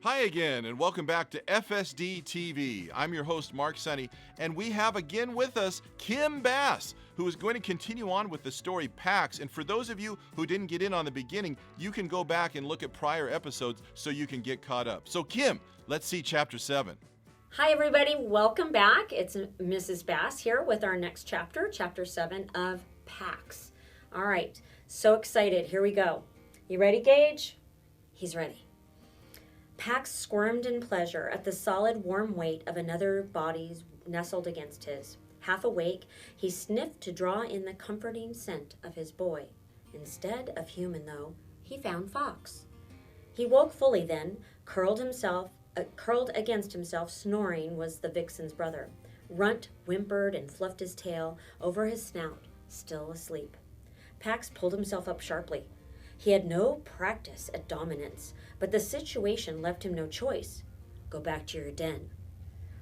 Hi again, and welcome back to FSD TV. I'm your host, Mark Sonny, and we have again with us Kim Bass, who is going to continue on with the story Pax. And for those of you who didn't get in on the beginning, you can go back and look at prior episodes so you can get caught up. So, Kim, let's see Chapter 7. Hi, everybody. Welcome back. It's Mrs. Bass here with our next chapter, Chapter 7 of Pax. All right, so excited. Here we go. You ready, Gage? He's ready. Pax squirmed in pleasure at the solid, warm weight of another body nestled against his. Half awake, he sniffed to draw in the comforting scent of his boy. Instead of human, though, he found fox. He woke fully then, curled against himself, snoring was the vixen's brother. Runt whimpered and fluffed his tail over his snout, still asleep. Pax pulled himself up sharply. He had no practice at dominance, but the situation left him no choice. Go back to your den.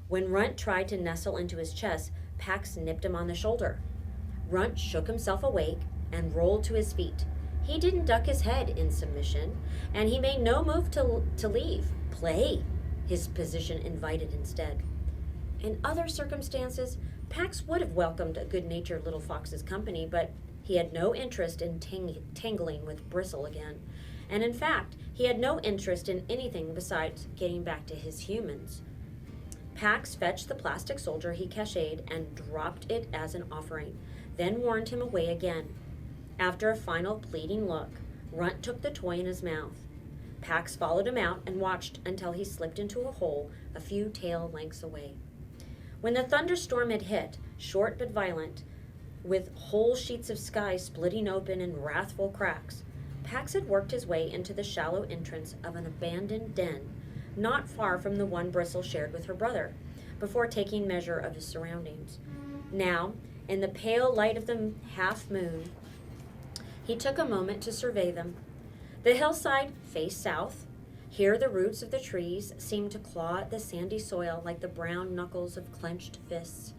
When Runt tried to nestle into his chest, Pax nipped him on the shoulder. Runt shook himself awake and rolled to his feet. He didn't duck his head in submission, and he made no move to leave. Play, his position invited instead. In other circumstances, Pax would have welcomed a good-natured little fox's company, but he had no interest in tangling with Bristle again, and in fact, he had no interest in anything besides getting back to his humans. Pax fetched the plastic soldier he cached and dropped it as an offering, then warned him away again. After a final pleading look, Runt took the toy in his mouth. Pax followed him out and watched until he slipped into a hole a few tail lengths away. When the thunderstorm had hit, short but violent, with whole sheets of sky splitting open in wrathful cracks, Pax had worked his way into the shallow entrance of an abandoned den, not far from the one Bristle shared with her brother, before taking measure of his surroundings. Now, in the pale light of the half-moon, he took a moment to survey them. The hillside faced south. Here the roots of the trees seemed to claw at the sandy soil like the brown knuckles of clenched fists.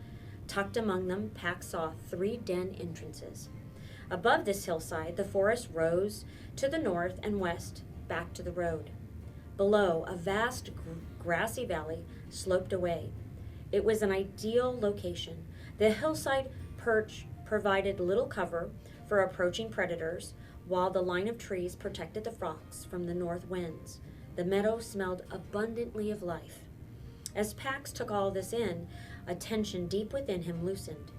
Tucked among them, Pax saw 3 den entrances. Above this hillside, the forest rose to the north and west, back to the road. Below, a vast grassy valley sloped away. It was an ideal location. The hillside perch provided little cover for approaching predators, while the line of trees protected the fox from the north winds. The meadow smelled abundantly of life. As Pax took all this in, a tension deep within him loosened.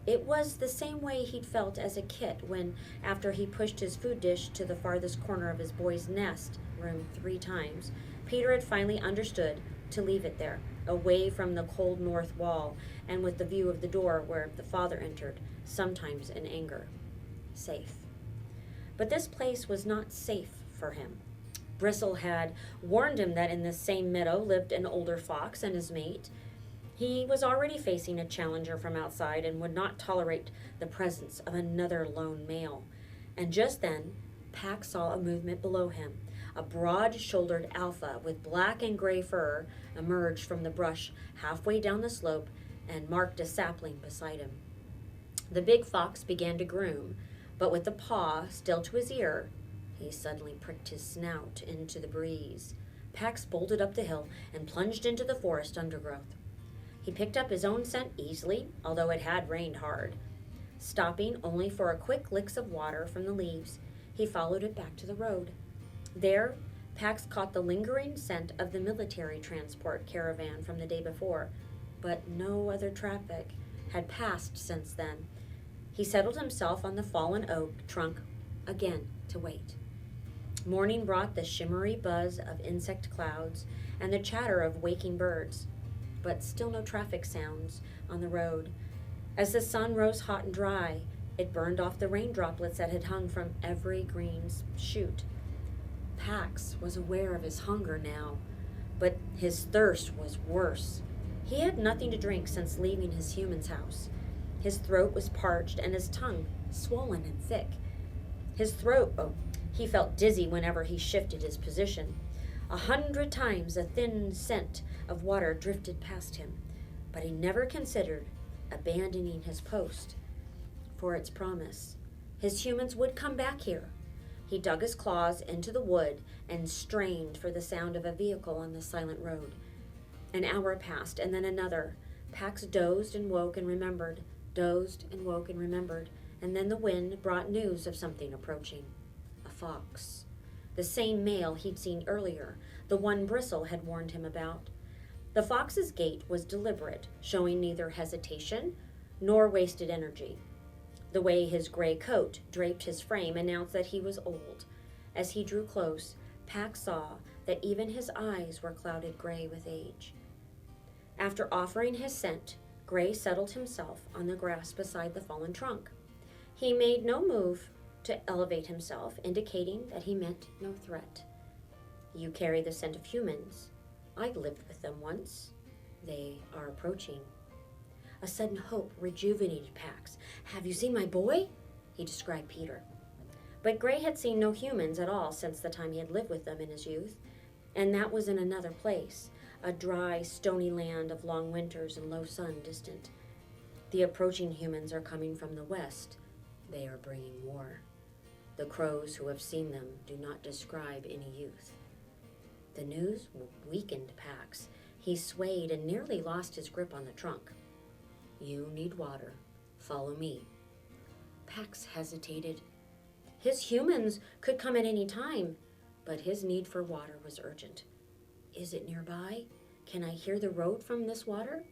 It was the same way he'd felt as a kit when, after he pushed his food dish to the farthest corner of his boy's nest room 3 times, Peter had finally understood to leave it there, away from the cold north wall and with the view of the door where the father entered, sometimes in anger. Safe. But this place was not safe for him. Bristle had warned him that in this same meadow lived an older fox and his mate. He was already facing a challenger from outside and would not tolerate the presence of another lone male. And just then, Pax saw a movement below him. A broad-shouldered alpha with black and gray fur emerged from the brush halfway down the slope and marked a sapling beside him. The big fox began to groom, but with the paw still to his ear, he suddenly pricked his snout into the breeze. Pax bolted up the hill and plunged into the forest undergrowth. He picked up his own scent easily, although it had rained hard. Stopping only for a quick licks of water from the leaves, he followed it back to the road. There, Pax caught the lingering scent of the military transport caravan from the day before, but no other traffic had passed since then. He settled himself on the fallen oak trunk again to wait. Morning brought the shimmery buzz of insect clouds and the chatter of waking birds, but still no traffic sounds on the road. As the sun rose hot and dry, it burned off the rain droplets that had hung from every green shoot. Pax was aware of his hunger now, but his thirst was worse. He had nothing to drink since leaving his human's house. His throat was parched and his tongue swollen and thick. He felt dizzy whenever he shifted his position. 100 times a thin scent of water drifted past him, but he never considered abandoning his post for its promise. His humans would come back here. He dug his claws into the wood and strained for the sound of a vehicle on the silent road. An hour passed, and then another. Pax dozed and woke and remembered, dozed and woke and remembered, and then the wind brought news of something approaching. A fox. The same male he'd seen earlier, the one Bristle had warned him about. The fox's gait was deliberate, showing neither hesitation nor wasted energy. The way his gray coat draped his frame announced that he was old. As he drew close, Pax saw that even his eyes were clouded gray with age. After offering his scent, Gray settled himself on the grass beside the fallen trunk. He made no move to elevate himself, indicating that he meant no threat. You carry the scent of humans. I lived with them once. They are approaching. A sudden hope rejuvenated Pax. Have you seen my boy? He described Peter. But Gray had seen no humans at all since the time he had lived with them in his youth, and that was in another place, a dry, stony land of long winters and low sun distant. The approaching humans are coming from the west. They are bringing war. The crows who have seen them do not describe any youth. The news weakened Pax. He swayed and nearly lost his grip on the trunk. You need water. Follow me. Pax hesitated. His humans could come at any time, but his need for water was urgent. Is it nearby? Can I hear the road from this water?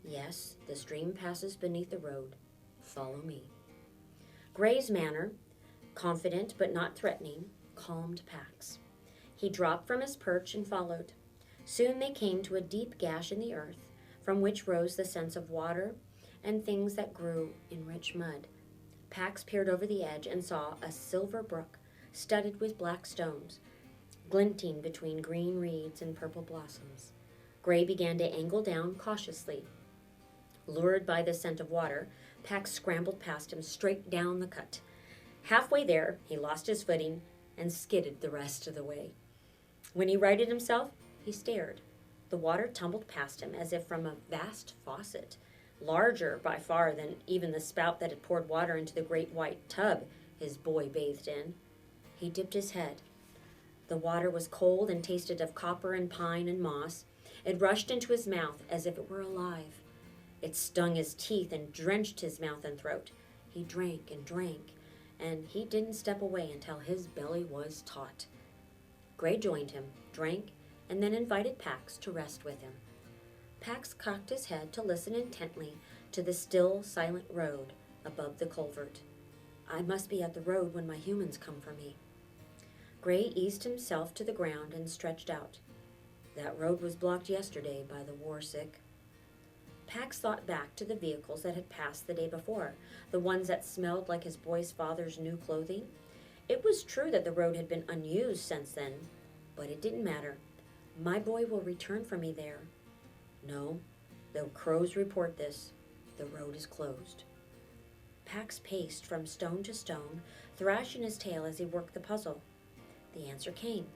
Yes, the stream passes beneath the road. Follow me. Gray's manner, confident but not threatening, calmed Pax. He dropped from his perch and followed. Soon they came to a deep gash in the earth, from which rose the scents of water and things that grew in rich mud. Pax peered over the edge and saw a silver brook studded with black stones, glinting between green reeds and purple blossoms. Gray began to angle down cautiously. Lured by the scent of water, Pax scrambled past him straight down the cut. Halfway there, he lost his footing and skidded the rest of the way. When he righted himself, he stared. The water tumbled past him as if from a vast faucet, larger by far than even the spout that had poured water into the great white tub his boy bathed in. He dipped his head. The water was cold and tasted of copper and pine and moss. It rushed into his mouth as if it were alive. It stung his teeth and drenched his mouth and throat. He drank, and he didn't step away until his belly was taut. Gray joined him, drank, and then invited Pax to rest with him. Pax cocked his head to listen intently to the still, silent road above the culvert. I must be at the road when my humans come for me. Gray eased himself to the ground and stretched out. That road was blocked yesterday by the war sick. Pax thought back to the vehicles that had passed the day before, the ones that smelled like his boy's father's new clothing. It was true that the road had been unused since then, but it didn't matter. My boy will return for me there. No, the crows report this. The road is closed. Pax paced from stone to stone, thrashing his tail as he worked the puzzle. The answer came.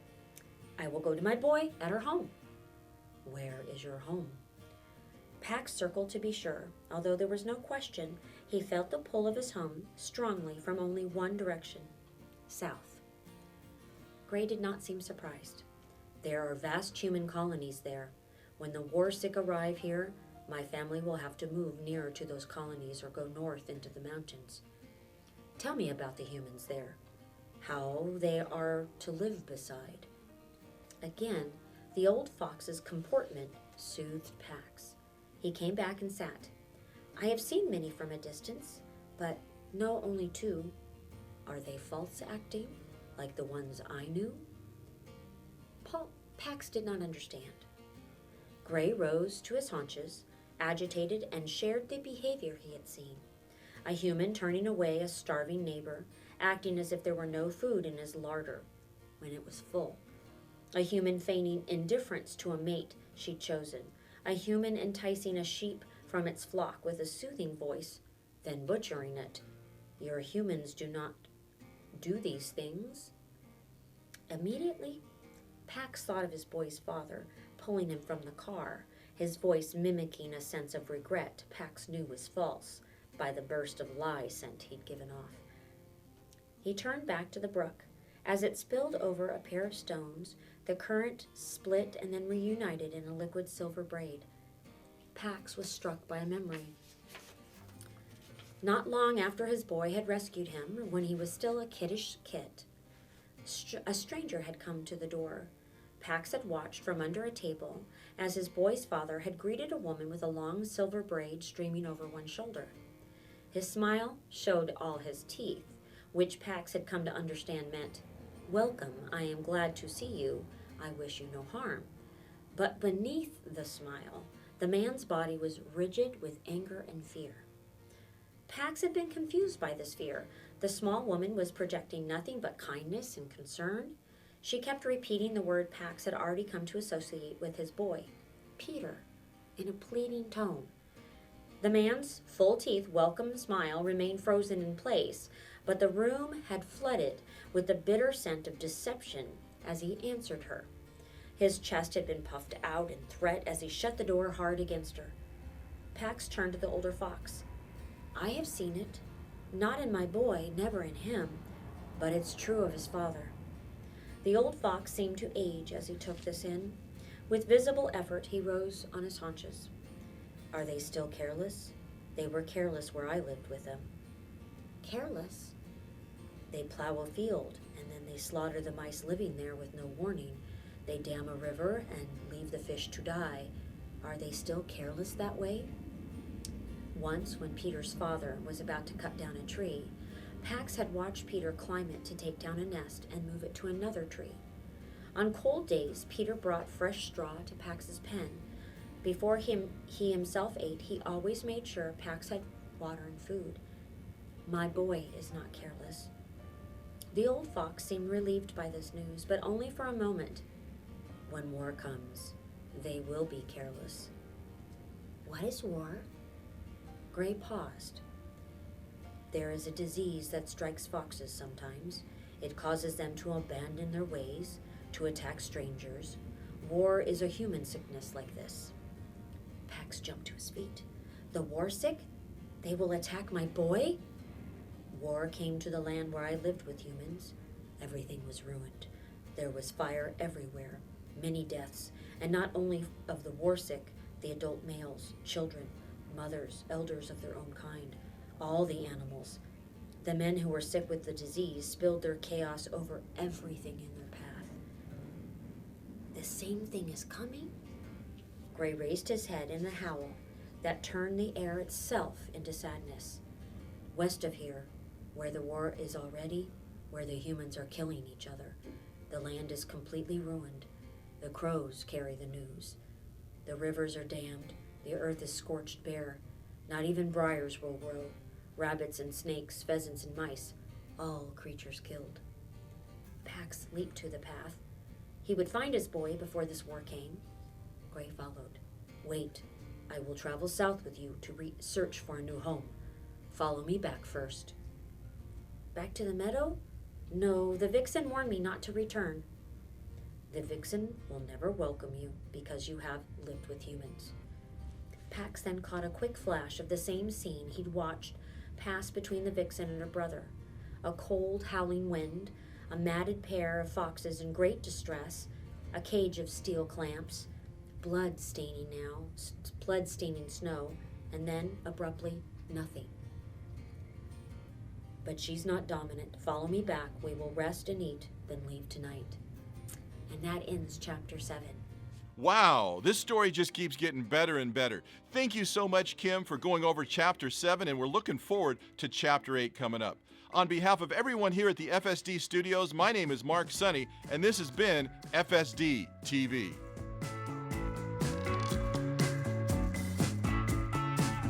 I will go to my boy at her home. Where is your home? Pax circled to be sure. Although there was no question, he felt the pull of his home strongly from only one direction, south. Gray did not seem surprised. There are vast human colonies there. When the war sick arrive here, my family will have to move nearer to those colonies or go north into the mountains. Tell me about the humans there, how they are to live beside. Again, the old fox's comportment soothed Pax. He came back and sat. I have seen many from a distance, but know only two. Are they false acting, like the ones I knew? Pax did not understand. Gray rose to his haunches, agitated, and shared the behavior he had seen. A human turning away a starving neighbor, acting as if there were no food in his larder when it was full. A human feigning indifference to a mate she'd chosen. A human enticing a sheep from its flock with a soothing voice, then butchering it. Your humans do not do these things. Immediately, Pax thought of his boy's father pulling him from the car, his voice mimicking a sense of regret Pax knew was false by the burst of lie scent he'd given off. He turned back to the brook. As it spilled over a pair of stones, the current split and then reunited in a liquid silver braid. Pax was struck by a memory. Not long after his boy had rescued him, when he was still a kiddish kit, a stranger had come to the door. Pax had watched from under a table as his boy's father had greeted a woman with a long silver braid streaming over one shoulder. His smile showed all his teeth, which Pax had come to understand meant, "Welcome, I am glad to see you. I wish you no harm." But beneath the smile, the man's body was rigid with anger and fear. Pax had been confused by this fear. The small woman was projecting nothing but kindness and concern. She kept repeating the word Pax had already come to associate with his boy, Peter, in a pleading tone. The man's full teeth welcome smile remained frozen in place, but the room had flooded with the bitter scent of deception as he answered her. His chest had been puffed out in threat as he shut the door hard against her. Pax turned to the older fox. "I have seen it, not in my boy, never in him, but it's true of his father." The old fox seemed to age as he took this in. With visible effort, he rose on his haunches. "Are they still careless? They were careless where I lived with them." "Careless?" "They plow a field, and then they slaughter the mice living there with no warning. They dam a river and leave the fish to die. Are they still careless that way?" Once, when Peter's father was about to cut down a tree, Pax had watched Peter climb it to take down a nest and move it to another tree. On cold days, Peter brought fresh straw to Pax's pen. Before he himself ate, he always made sure Pax had water and food. "My boy is not careless." The old fox seemed relieved by this news, but only for a moment. "When war comes, they will be careless." "What is war?" Gray paused. "There is a disease that strikes foxes sometimes. It causes them to abandon their ways, to attack strangers. War is a human sickness like this." Pax jumped to his feet. "The war sick? They will attack my boy?" "War came to the land where I lived with humans. Everything was ruined. There was fire everywhere, many deaths, and not only of the war sick, the adult males, children, mothers, elders of their own kind, all the animals. The men who were sick with the disease spilled their chaos over everything in their path." "The same thing is coming?" Gray raised his head in a howl that turned the air itself into sadness. "West of here, where the war is already, where the humans are killing each other, the land is completely ruined. The crows carry the news. The rivers are dammed. The earth is scorched bare. Not even briars will grow. Rabbits and snakes, pheasants and mice, all creatures killed." Pax leaped to the path. He would find his boy before this war came. Gray followed. "Wait, I will travel south with you to search for a new home. Follow me back first." "Back to the meadow?" "No, the vixen warned me not to return." "The vixen will never welcome you because you have lived with humans." Pax then caught a quick flash of the same scene he'd watched pass between the vixen and her brother. A cold, howling wind, a matted pair of foxes in great distress, a cage of steel clamps, blood staining snow, and then, abruptly, nothing. "But she's not dominant. Follow me back. We will rest and eat, then leave tonight." And that ends chapter 7. Wow, this story just keeps getting better and better. Thank you so much, Kim, for going over chapter 7, and we're looking forward to chapter 8 coming up. On behalf of everyone here at the FSD Studios, my name is Mark Sonny, and this has been FSD TV.